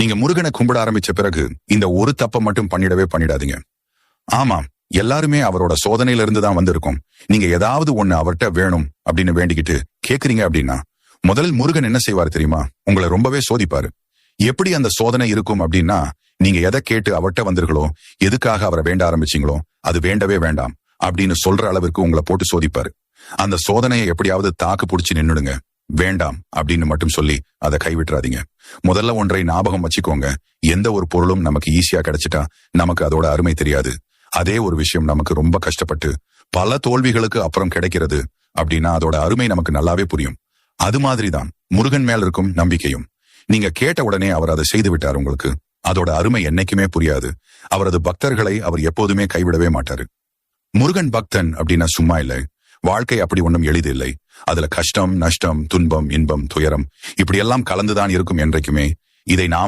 நீங்க முருகனை கும்பிட ஆரம்பிச்ச பிறகு இந்த ஒரு தப்பை மட்டும் பண்ணிடாதீங்க. ஆமாம், எல்லாருமே அவரோட சோதனையில இருந்து தான் வந்திருக்கோம். நீங்க ஏதாவது ஒண்ணு அவர்கிட்ட வேணும் அப்படின்னு வேண்டிக்கிட்டு கேக்குறீங்க அப்படின்னா முதலில் முருகன் என்ன செய்வார் தெரியுமா? உங்களை ரொம்பவே சோதிப்பாரு. எப்படி அந்த சோதனை இருக்கும் அப்படின்னா, நீங்க எதை கேட்டு அவர்கிட்ட வந்தீர்களோ, எதுக்காக அவரை வேண்ட ஆரம்பிச்சீங்களோ அது வேண்டவே வேண்டாம் அப்படின்னு சொல்ற அளவிற்கு உங்களை போட்டு சோதிப்பாரு. அந்த சோதனையை எப்படியாவது தாக்கு பிடிச்சு நின்னுடுங்க. வேண்டாம் அப்படின்னு மட்டும் சொல்லி அதை கைவிட்டுறாதீங்க. முதல்ல ஒன்றை ஞாபகம் வச்சுக்கோங்க. எந்த ஒரு பொருளும் நமக்கு ஈஸியா கிடைச்சிட்டா நமக்கு அதோட அருமை தெரியாது. அதே ஒரு விஷயம் நமக்கு ரொம்ப கஷ்டப்பட்டு பல தோல்விகளுக்கு அப்புறம் கிடைக்கிறது அப்படின்னா அதோட அருமை நமக்கு நல்லாவே புரியும். அது மாதிரிதான் முருகன் மேல் இருக்கும் நம்பிக்கையும். நீங்க கேட்ட உடனே அவர் அதை செய்து விட்டார் உங்களுக்கு. அதோட அருமை என்னைக்குமே புரியாது. அவரது பக்தர்களை அவர் எப்போதுமே கைவிடவே மாட்டாரு. முருகன் பக்தன் அப்படின்னா சும்மா இல்லை. வாழ்க்கை அப்படி ஒன்றும் எளிது இல்லை. அதுல கஷ்டம், நஷ்டம், துன்பம், இன்பம், துயரம் இப்படியெல்லாம் கலந்துதான் இருக்கும் என்றைக்குமே. இதை நாம்